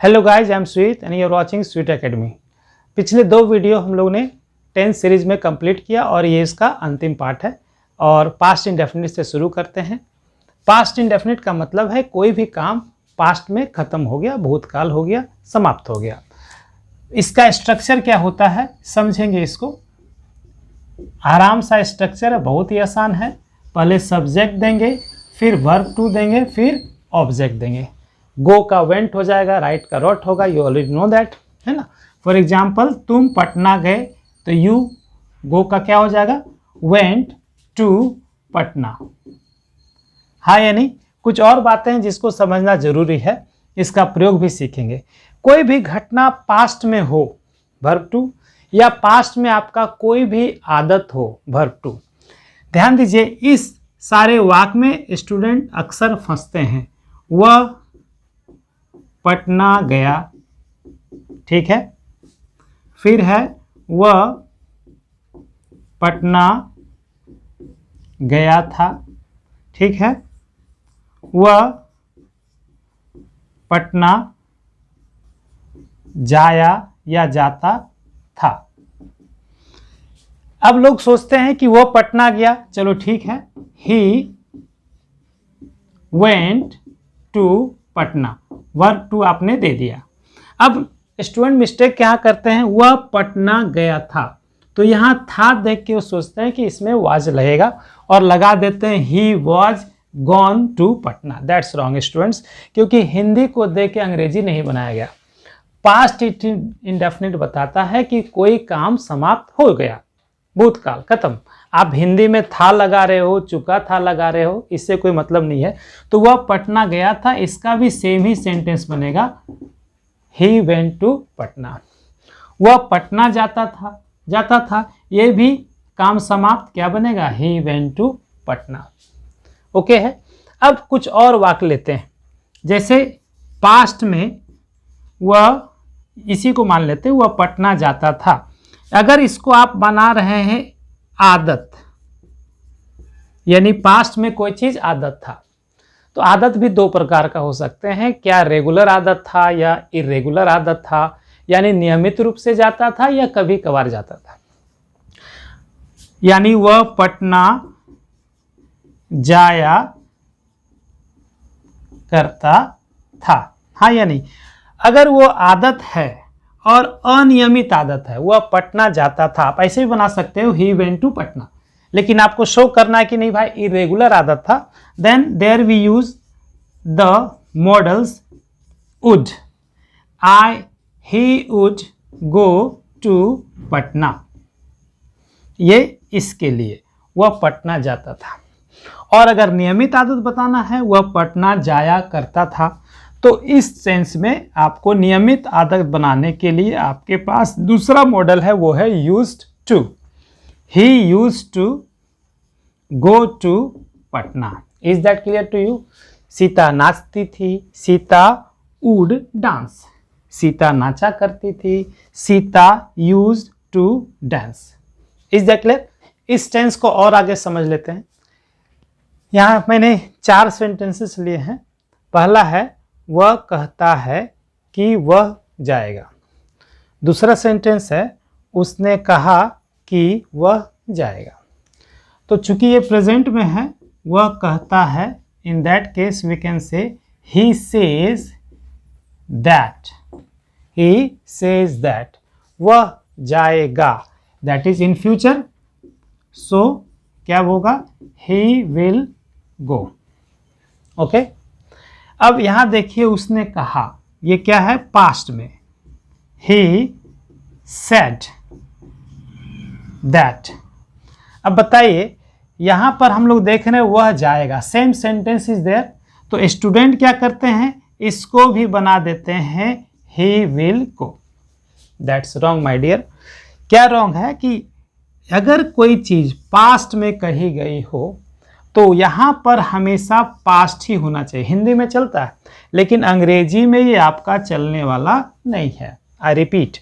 Hello guys, I am Sweet and you are watching Sweet Academy. पिछले दो video हम लोग ने 10 सीरीज में कंप्लीट किया और ये इसका अंतिम पार्ट है। और पास्ट इंडेफिनिट से शुरू करते हैं। पास्ट इंडेफिनिट का मतलब है कोई भी काम पास्ट में ख़त्म हो गया, भूतकाल हो गया, समाप्त हो गया। इसका स्ट्रक्चर क्या होता है समझेंगे इसको। आराम सा स्ट्रक्चर है, बहुत ही आसान है। पहले सब्जेक्ट देंगे, फिर वर्ब टू देंगे, फिर ऑब्जेक्ट देंगे। गो का वेंट हो जाएगा, राइट का रॉट होगा, यू ऑलरेडी नो दैट, है ना। फॉर एग्जाम्पल तुम पटना गए तो यू गो का क्या हो जाएगा, वेंट टू पटना। हाँ या नहीं। कुछ और बातें हैं जिसको समझना जरूरी है, इसका प्रयोग भी सीखेंगे। कोई भी घटना पास्ट में हो वर्ब टू, या पास्ट में आपका कोई भी आदत हो वर्ब टू। ध्यान दीजिए, इस सारे वाक्य में स्टूडेंट अक्सर फंसते हैं। वह पटना गया, ठीक है। फिर है वह पटना गया था, ठीक है। वह पटना जाया या जाता था। अब लोग सोचते हैं कि वह पटना गया, चलो ठीक है। He went to Patna, verb two आपने दे दिया। अब स्टूडेंट मिस्टेक क्या करते हैं, वह पटना गया था, तो यहाँ था देख के वो सोचते हैं कि इसमें वाज लगेगा और लगा देते हैं he was gone to Patna. That's wrong students, क्योंकि हिंदी को देख के अंग्रेजी नहीं बनाया गया। पास्ट इंडेफिनिट बताता है कि कोई काम समाप्त हो गया, भूतकाल खत्म। आप हिंदी में था लगा रहे हो, चुका था लगा रहे हो, इससे कोई मतलब नहीं है। तो वह पटना गया था, इसका भी सेम ही सेंटेंस बनेगा, ही वेंट टू पटना। वह पटना जाता था, ये भी काम समाप्त, क्या बनेगा, he went to Patna. Okay है। अब कुछ और वाक्य लेते हैं। जैसे पास्ट में वह, इसी को मान लेते हैं, वह पटना जाता था। अगर इसको आप बना रहे हैं आदत, यानी पास्ट में कोई चीज आदत था, तो आदत भी दो प्रकार का हो सकते हैं। क्या रेगुलर आदत था या इरेगुलर आदत था, यानी नियमित रूप से जाता था या कभी कभार जाता था। यानी वह पटना जाया करता था, हाँ या नहीं। अगर वो आदत है और अनियमित आदत है, वह पटना जाता था, आप ऐसे भी बना सकते हो, ही वेंट टू पटना। लेकिन आपको शो करना है कि नहीं भाई इरेगुलर आदत था, then there we use the models would. He would go to Patna, ये इसके लिए, वह पटना जाता था। और अगर नियमित आदत बताना है, वह पटना जाया करता था। तो इस सेंस में आपको नियमित आदत बनाने के लिए आपके पास दूसरा मॉडल है, वो है used to. He used to go to Patna. Is that clear to you. Sita नाचती थी, सीता वुड डांस। सीता नाचा करती थी, Sita used to dance. Is that clear. इस टेंस को और आगे समझ लेते हैं। यहाँ मैंने 4 सेंटेंसेस लिए हैं। पहला है वह कहता है कि वह जाएगा। दूसरा सेंटेंस है उसने कहा कि वह जाएगा। तो चूंकि ये प्रेजेंट में है, वह कहता है, in that case we can say he says that. He says that. वह जाएगा, that is in future, so क्या होगा, ही विल गो। ओके। अब यहां देखिए, उसने कहा, ये क्या है, पास्ट में। ही सेड दैट। अब बताइए, यहां पर हम लोग देख रहे हैं वह जाएगा, सेम सेंटेंस इज देयर। तो स्टूडेंट क्या करते हैं, इसको भी बना देते हैं he will go. That's wrong my dear. क्या रॉन्ग है कि अगर कोई चीज पास्ट में कही गई हो तो यहाँ पर हमेशा पास्ट ही होना चाहिए। हिंदी में चलता है, लेकिन अंग्रेजी में ये आपका चलने वाला नहीं है। आई रिपीट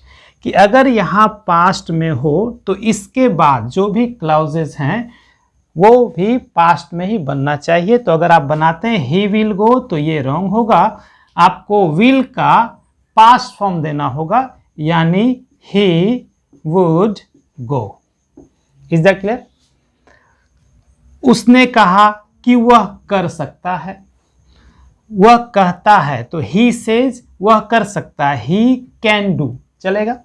कि अगर यहाँ पास्ट में हो तो इसके बाद जो भी क्लाउजेस हैं वो भी पास्ट में ही बनना चाहिए। तो अगर आप बनाते हैं ही विल गो तो ये रॉन्ग होगा। आपको विल का पास्ट फॉर्म देना होगा, यानी ही would go. Is that clear? उसने कहा कि वह कर सकता है, वह कहता है तो ही सेज, वह कर सकता है, ही कैन डू चलेगा।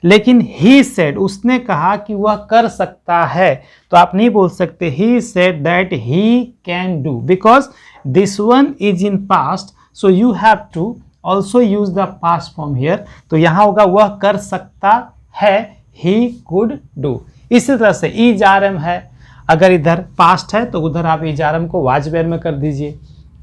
लेकिन ही सेड, उसने कहा कि वह कर सकता है, तो आप नहीं बोल सकते he said that he can do, because this one is in past, so you have to also use the past form here. तो यहां होगा वह कर सकता है, ही कुड डू। इसी तरह से इजारम है, अगर इधर पास्ट है तो उधर आप इजारम को वाजवेयर में कर दीजिए,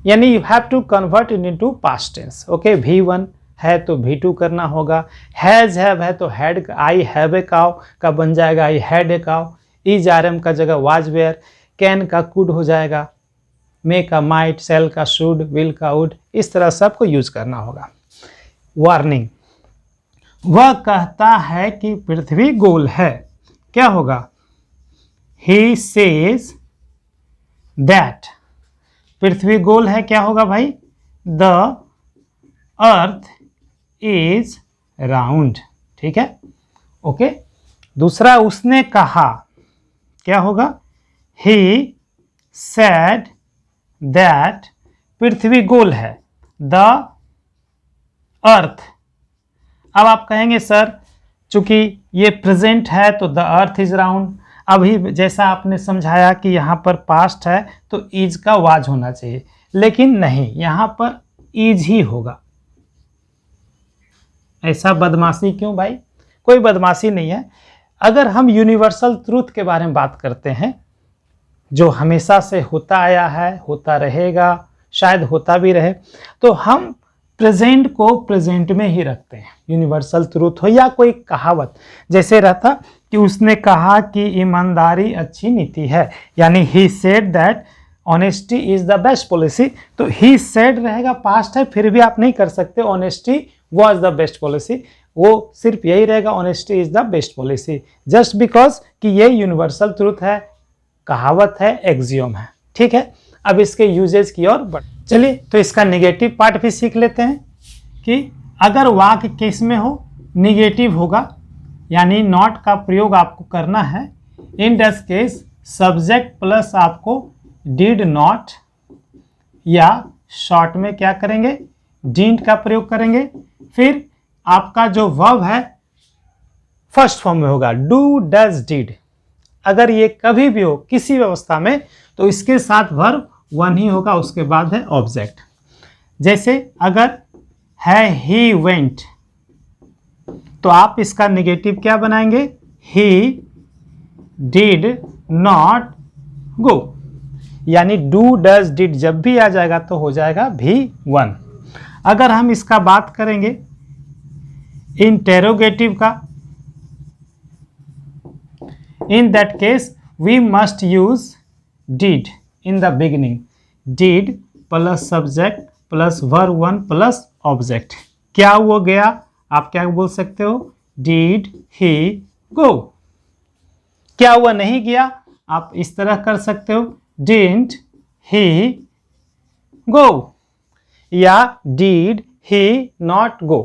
यानी you have to convert it into past tense. Okay, V1 है तो V2 करना होगा, हैज हैव है तो had, I have a cow का बन जाएगा आई हैड ए काउ, इजारम का जगह वाजवेयर, कैन का कुड हो जाएगा, मे का माइट, सेल का शुड, विल का वुड, इस तरह सबको यूज करना होगा। वार्निंग, वह कहता है कि पृथ्वी गोल है, क्या होगा? ही सेज दैट पृथ्वी गोल है, क्या होगा भाई? The earth is round. ठीक है, ओके। दूसरा, उसने कहा, क्या होगा? ही सेड दैट पृथ्वी गोल है, द अर्थ। अब आप कहेंगे सर चूंकि ये प्रेजेंट है तो द अर्थ इज राउंड, अभी जैसा आपने समझाया कि यहाँ पर पास्ट है तो इज का वाज होना चाहिए, लेकिन नहीं, यहाँ पर इज ही होगा। ऐसा बदमाशी क्यों भाई? कोई बदमाशी नहीं है। अगर हम यूनिवर्सल ट्रूथ के बारे में बात करते हैं, जो हमेशा से होता आया है, होता रहेगा, शायद होता भी रहे, तो हम प्रेजेंट को प्रेजेंट में ही रखते हैं। यूनिवर्सल ट्रूथ हो या कोई कहावत, जैसे रहता कि उसने कहा कि ईमानदारी अच्छी नीति है, यानी ही said that honesty is the best policy, तो ही सेड रहेगा, पास्ट है, फिर भी आप नहीं कर सकते honesty was the best policy, वो सिर्फ यही रहेगा honesty is the best policy, just because कि ये यूनिवर्सल ट्रूथ है, कहावत है, एक्सियोम है। ठीक है, अब इसके यूजेज की ओर बढ़ चलिए, तो इसका निगेटिव पार्ट भी सीख लेते हैं कि अगर वाक्य किस में हो, निगेटिव होगा, यानी नॉट का प्रयोग आपको करना है। In this case subject plus आपको डिड नॉट, या शॉर्ट में क्या करेंगे? डिडंट का प्रयोग करेंगे। फिर आपका जो वर्ब है फर्स्ट फॉर्म में होगा, डू, डज, डिड। अगर ये कभी भी हो किसी व्यवस्था में तो इसके साथ वर्ब वन ही होगा, उसके बाद है ऑब्जेक्ट। जैसे अगर है ही वेंट, तो आप इसका नेगेटिव क्या बनाएंगे? ही डिड नॉट गो, यानी डू, डज, डिड जब भी आ जाएगा तो हो जाएगा V1। अगर हम इसका बात करेंगे इंटेरोगेटिव का, in that case we must use did in the beginning, did plus subject plus verb 1 plus object। क्या वो गया? आप क्या बोल सकते हो? did he go। क्या हुआ नहीं गया? आप इस तरह कर सकते हो, didn't he go, या did he not go।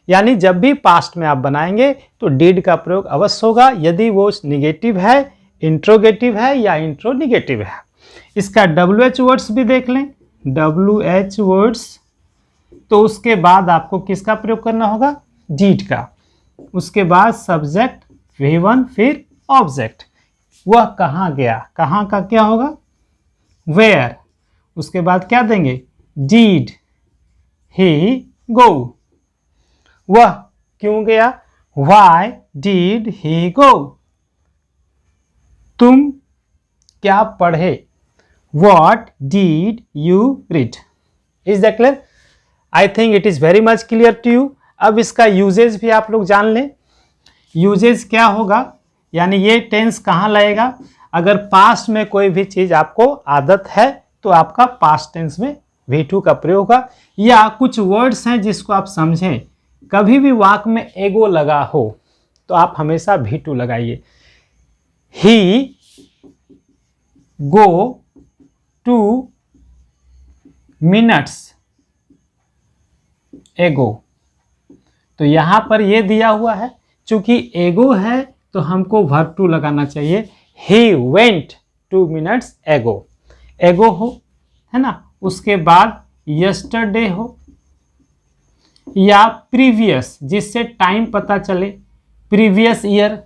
यानी जब भी पास्ट में आप बनाएंगे तो डिड का प्रयोग अवश्य होगा, यदि वो निगेटिव है, इंट्रोगेटिव है या इंट्रोनिगेटिव है। इसका WH वर्ड्स भी देख लें, WH वर्ड्स, तो उसके बाद आपको किसका प्रयोग करना होगा? डिड का। उसके बाद सब्जेक्ट V1, फिर ऑब्जेक्ट। वह कहाँ गया, कहाँ का क्या होगा? वेयर। उसके बाद क्या देंगे? डिड ही गो। वह क्यों गया? Why did he go? तुम क्या पढ़े? What did you read? Is that clear? I think it is very much clear to you. अब इसका यूजेज भी आप लोग जान लें। यूजेज क्या होगा, यानी ये टेंस कहाँ लगेगा? अगर पास्ट में कोई भी चीज आपको आदत है तो आपका पास्ट टेंस में V2 का प्रयोग होगा, या कुछ वर्ड्स हैं जिसको आप समझें, कभी भी वाक्य में एगो लगा हो तो आप हमेशा V2 लगाइए। ही गो 2 minutes एगो, तो यहाँ पर ये दिया हुआ है, चूंकि एगो है तो हमको वर्ब टू लगाना चाहिए। ही वेंट 2 minutes एगो, एगो हो, है ना। उसके बाद यस्टरडे हो या प्रीवियस, जिससे टाइम पता चले, प्रीवियस ईयर,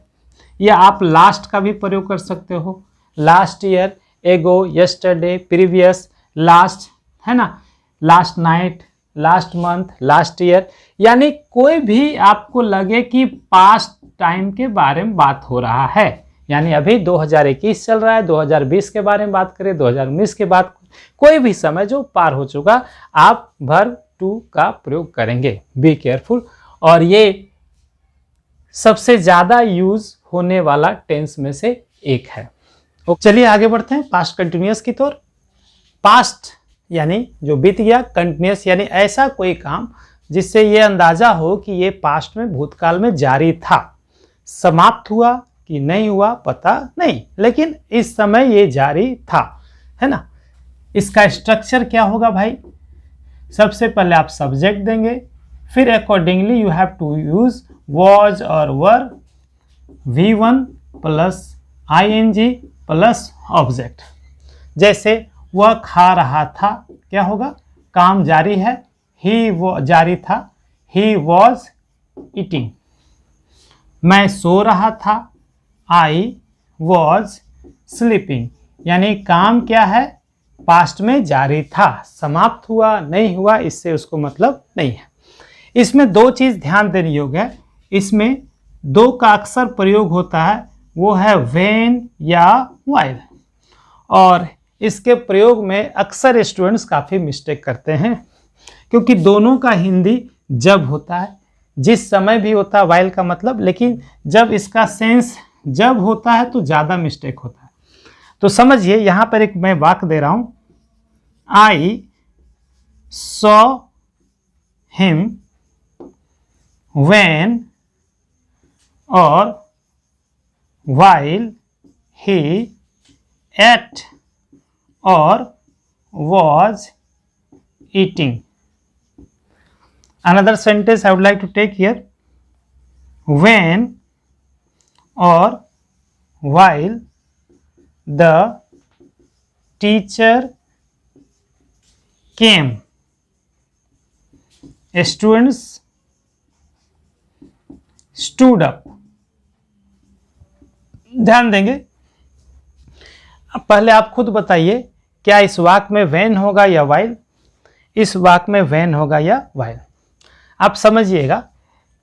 या आप लास्ट का भी प्रयोग कर सकते हो। लास्ट ईयर, एगो, यस्टरडे, प्रीवियस, लास्ट, है ना। Last night, last month, last year, यानी कोई भी आपको लगे कि पास्ट टाइम के बारे में बात हो रहा है, यानी अभी 2021 चल रहा है, 2020 के बारे में बात करें, 2019 के बाद, कोई भी समय जो पार हो चुका, आप वर्ब टू का प्रयोग करेंगे। Be careful. और ये सबसे ज़्यादा यूज होने वाला टेंस में से एक है। चलिए आगे बढ़ते हैं पास्ट कंटिन्यूअस की तौर। पास्ट यानी जो बीत गया, कंटिन्यूअस यानी ऐसा कोई काम जिससे ये अंदाजा हो कि ये पास्ट में, भूतकाल में जारी था, समाप्त हुआ कि नहीं हुआ पता नहीं, लेकिन इस समय ये जारी था, है ना। इसका स्ट्रक्चर क्या होगा भाई? सबसे पहले आप सब्जेक्ट देंगे, फिर accordingly you have to use was और were, V1 plus ING plus object. जैसे वह खा रहा था, क्या होगा? काम जारी है, ही वो जारी था, ही वॉज ईटिंग। मैं सो रहा था, I वॉज स्लीपिंग, यानी काम क्या है? पास्ट में जारी था, समाप्त हुआ नहीं हुआ इससे उसको मतलब नहीं है। इसमें दो चीज़ ध्यान देनी योग्य है। इसमें दो का अक्सर प्रयोग होता है, वो है व्हेन या व्हाइल, और इसके प्रयोग में अक्सर स्टूडेंट्स काफ़ी मिस्टेक करते हैं, क्योंकि दोनों का हिंदी जब होता है, जिस समय भी होता है व्हाइल का मतलब, लेकिन जब इसका सेंस जब होता है तो ज़्यादा मिस्टेक होता है। तो समझिए, यहाँ पर एक मैं वाक्य दे रहा हूँ, आई सॉ हिम व्हेन और while he ate or was eating. Another sentence I would like to take here, when or while the teacher came, students stood up. ध्यान देंगे। अब पहले आप खुद बताइए, क्या इस वाक्य में व्हेन होगा या व्हाइल? इस वाक्य में व्हेन होगा या व्हाइल? आप समझिएगा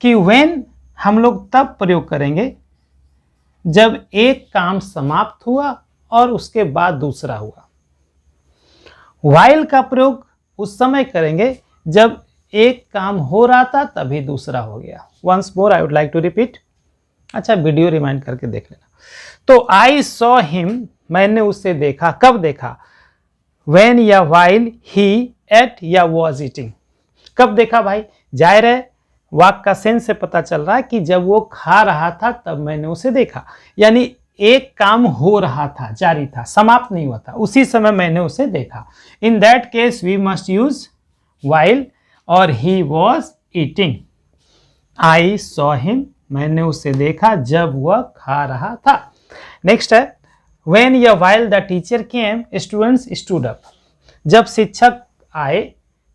कि व्हेन हम लोग तब प्रयोग करेंगे जब एक काम समाप्त हुआ और उसके बाद दूसरा हुआ। व्हाइल का प्रयोग उस समय करेंगे जब एक काम हो रहा था तभी दूसरा हो गया। Once more I would like to repeat. अच्छा, वीडियो रिमाइंड करके देख लेना। तो आई सॉ हिम, मैंने उसे देखा, कब देखा? व्हेन या व्हाइल ही एट या वॉज ईटिंग। कब देखा भाई? जाहिर है वाक्य का सेंस से पता चल रहा है कि जब वो खा रहा था तब मैंने उसे देखा, यानी एक काम हो रहा था, जारी था, समाप्त नहीं हुआ था, उसी समय मैंने उसे देखा। In that case we must use while और he was eating. I saw him, मैंने उसे देखा जब वह खा रहा था। नेक्स्ट है व्हेन या while the teacher came students stood up. जब शिक्षक आए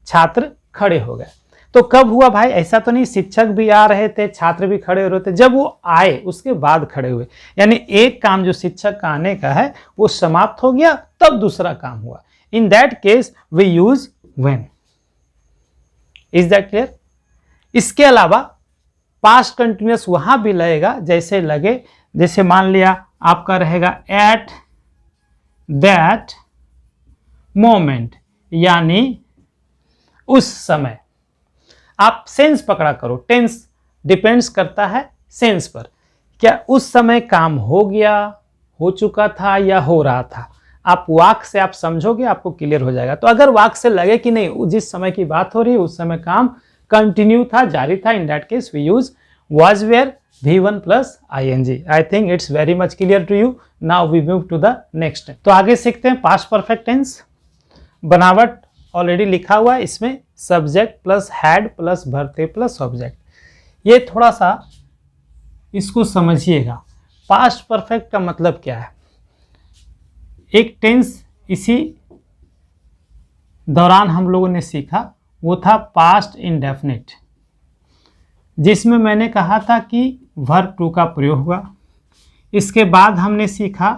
छात्र खड़े हो गए। तो कब हुआ भाई? ऐसा तो नहीं शिक्षक भी आ रहे थे छात्र भी खड़े हो रहे थे, जब वो आए उसके बाद खड़े हुए, यानी एक काम जो शिक्षक का आने का है वो समाप्त हो गया तब दूसरा काम हुआ। In that case we use when. Is that clear? इसके अलावा पास्ट कंटिन्यूअस वहां भी लगेगा जैसे लगे, जैसे मान लिया आपका रहेगा एट दैट मोमेंट, यानी उस समय। आप सेंस पकड़ा करो, टेंस डिपेंड्स करता है सेंस पर। क्या उस समय काम हो गया, हो चुका था या हो रहा था? आप वाक्य से आप समझोगे, आपको क्लियर हो जाएगा। तो अगर वाक्य से लगे कि नहीं जिस समय की बात हो रही है उस समय काम कंटिन्यू था, जारी था, in that case we use was where V1 plus ING. I think it's very much clear to you. Now we move to the next. तो आगे सीखते हैं पास्ट परफेक्ट टेंस। बनावट ऑलरेडी लिखा हुआ है, इसमें सब्जेक्ट प्लस हैड प्लस भर्ते प्लस ऑब्जेक्ट। ये थोड़ा सा इसको समझिएगा। पास्ट परफेक्ट का मतलब क्या है? एक टेंस इसी दौरान हम लोगों ने सीखा, वो था पास्ट इंडेफिनिट, जिसमें मैंने कहा था कि वर्ब टू का प्रयोग हुआ। इसके बाद हमने सीखा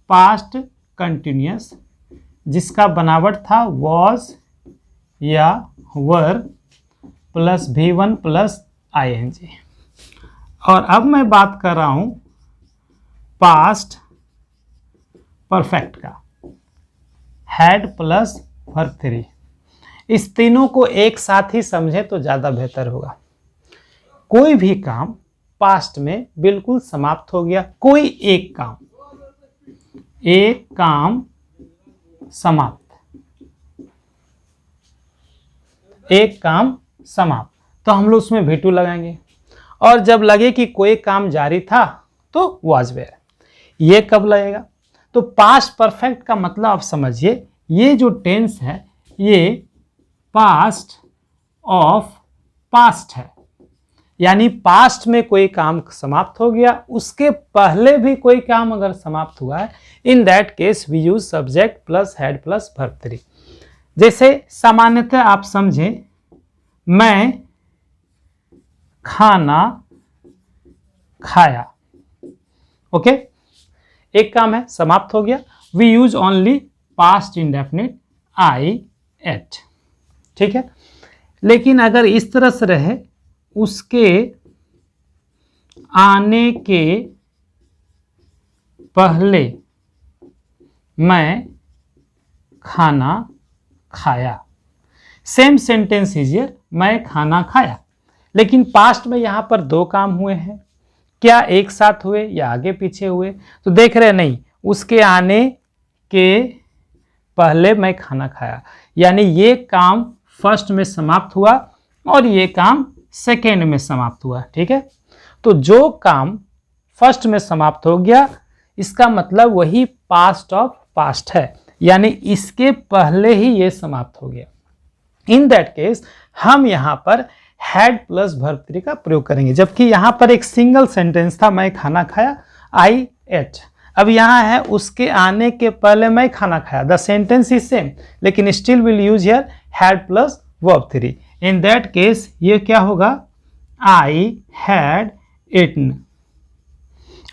पास्ट कंटिन्यूअस, जिसका बनावट था वॉज या वर प्लस V1 प्लस ING। और अब मैं बात कर रहा हूं पास्ट परफेक्ट का, हैड प्लस वर्ब 3। इस तीनों को एक साथ ही समझे तो ज़्यादा बेहतर होगा। कोई भी काम पास्ट में बिल्कुल समाप्त हो गया, कोई एक काम समाप्त, एक काम समाप्त, तो हम लोग उसमें V2 लगाएंगे। और जब लगे कि कोई काम जारी था तो वाज वेयर। ये कब लगेगा? तो पास्ट परफेक्ट का मतलब आप समझिए, ये जो टेंस है ये पास्ट ऑफ पास्ट है, यानी पास्ट में कोई काम समाप्त हो गया, उसके पहले भी कोई काम अगर समाप्त हुआ है, in that case we use subject plus had plus verb 3। जैसे सामान्यतः आप समझें, मैं खाना खाया, ओके, एक काम है समाप्त हो गया, we use only past indefinite I ate, ठीक है। लेकिन अगर इस तरह से रहे, उसके आने के पहले मैं खाना खाया, सेम सेंटेंस इजियर, मैं खाना खाया। लेकिन पास्ट में यहां पर दो काम हुए हैं, क्या एक साथ हुए या आगे पीछे हुए? तो देख रहे नहीं, उसके आने के पहले मैं खाना खाया, यानी ये काम फर्स्ट में समाप्त हुआ और ये काम सेकेंड में समाप्त हुआ, ठीक है। तो जो काम फर्स्ट में समाप्त हो गया, इसका मतलब वही पास्ट ऑफ पास्ट है, यानी इसके पहले ही ये समाप्त हो गया। इन दैट केस हम यहाँ पर हैड प्लस वर्ब 3 का प्रयोग करेंगे, जबकि यहाँ पर एक सिंगल सेंटेंस था, मैं खाना खाया, आई एट। अब यहाँ है उसके आने के पहले मैं खाना खाया, द सेंटेंस इज सेम, लेकिन still will use here had plus verb 3। In that case ये क्या होगा? I had eaten.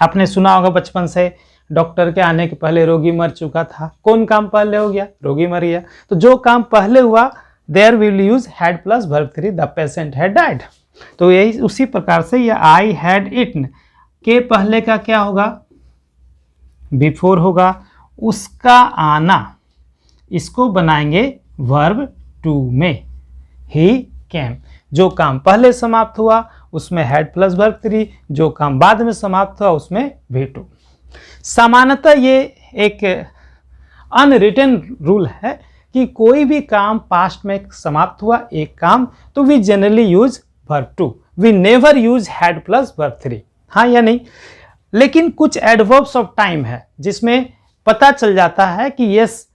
आपने सुना होगा बचपन से, डॉक्टर के आने के पहले रोगी मर चुका था। कौन काम पहले हो गया? रोगी मर गया। तो जो काम पहले हुआ, there will use had plus verb 3, the patient had died. तो यही उसी प्रकार से ये आई हैड इटन के पहले का क्या होगा? बिफोर होगा। उसका आना, इसको बनाएंगे वर्ब 2 में, ही केम। जो काम पहले समाप्त हुआ उसमें हैड प्लस वर्ब 3, जो काम बाद में समाप्त हुआ उसमें V2। सामान्यतः ये एक अनरिटन रूल है कि कोई भी काम पास्ट में समाप्त हुआ एक काम, तो we generally use verb 2, we never use had plus verb 3, हाँ या नहीं। लेकिन कुछ एडवर्ब्स ऑफ टाइम है जिसमें पता चल जाता है कि यस,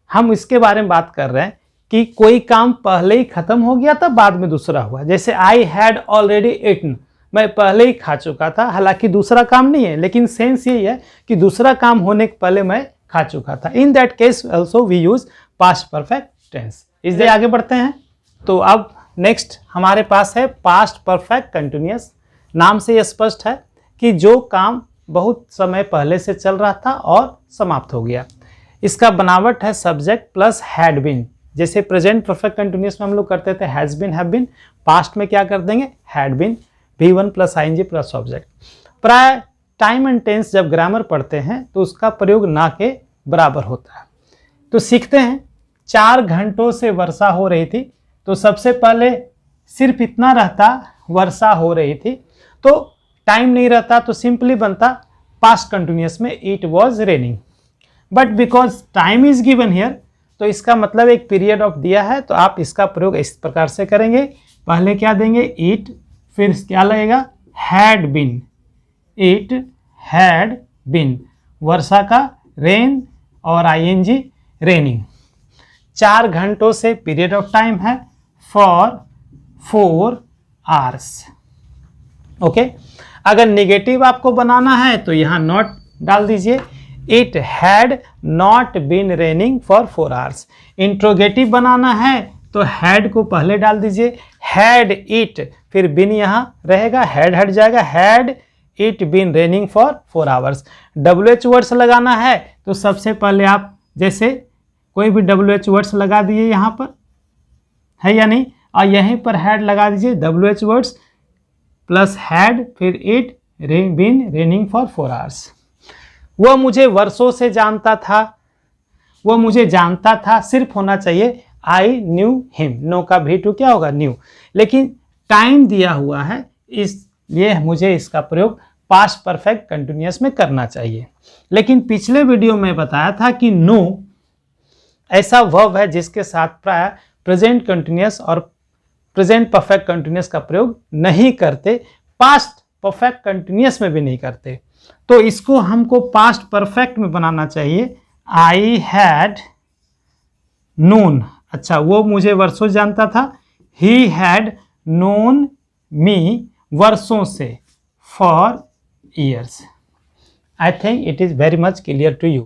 हम इसके बारे में बात कर रहे हैं कि कोई काम पहले ही खत्म हो गया था, बाद में दूसरा हुआ। जैसे आई हैड ऑलरेडी इटन, मैं पहले ही खा चुका था, हालांकि दूसरा काम नहीं है, लेकिन सेंस यही है कि दूसरा काम होने के पहले मैं खा चुका था। In that case also we use past perfect tense. इसलिए आगे बढ़ते हैं। तो अब नेक्स्ट हमारे पास है पास्ट परफेक्ट कंटिन्यूअस। नाम से यह स्पष्ट है कि जो काम बहुत समय पहले से चल रहा था और समाप्त हो गया। इसका बनावट है सब्जेक्ट प्लस हैड बीन। जैसे प्रेजेंट परफेक्ट कंटिन्यूअस में हम लोग करते थे has been, have been, past में क्या कर देंगे? Had been, V1 plus ING plus object. प्राय टाइम एंड टेंस जब ग्रामर पढ़ते हैं तो उसका प्रयोग ना के बराबर होता है। तो सीखते हैं, 4 घंटों से वर्षा हो रही थी, तो सबसे पहले सिर्फ इतना रहता वर्षा हो रही थी, तो टाइम नहीं रहता, तो सिंपली बनता पास्ट कंटिन्यूअस में it was raining. But because time is given here, तो इसका मतलब एक पीरियड ऑफ दिया है, तो आप इसका प्रयोग इस प्रकार से करेंगे। पहले क्या देंगे? इट, फिर क्या लगेगा? Had been, it had been, वर्षा का रेन और ING रेनिंग। 4 घंटों से पीरियड ऑफ टाइम है, फॉर 4 आवर्स। ओके। अगर निगेटिव आपको बनाना है तो यहाँ नॉट डाल दीजिए, it had not been raining for 4 hours. Interrogative बनाना है तो हैड को पहले डाल दीजिए, हैड इट, फिर बिन यहाँ रहेगा, हैड हट जाएगा, had it been raining for 4 hours. WH words लगाना है तो सबसे पहले आप जैसे कोई भी WH वर्ड्स लगा दिए यहाँ पर, है या नहीं, और यहीं पर हैड लगा दीजिए, WH वर्ड्स प्लस हैड, फिर it been raining for 4 hours. वह मुझे वर्षों से जानता था, वह मुझे जानता था सिर्फ होना चाहिए आई न्यू हिम, नो का V2 क्या होगा, न्यू, लेकिन टाइम दिया हुआ है इसलिए मुझे इसका प्रयोग पास्ट परफेक्ट कंटिन्यूअस में करना चाहिए। लेकिन पिछले वीडियो में बताया था कि नो ऐसा वर्ब है जिसके साथ प्राय प्रेजेंट कंटिन्यूअस और प्रेजेंट परफेक्ट कंटिन्यूअस का प्रयोग नहीं करते, पास्ट परफेक्ट कंटिन्यूअस में भी नहीं करते। तो इसको हमको पास्ट परफेक्ट में बनाना चाहिए, आई हैड नोन, अच्छा वो मुझे वर्षों जानता था, ही हैड नोन मी वर्षों से, for years. I think it is very much clear to you.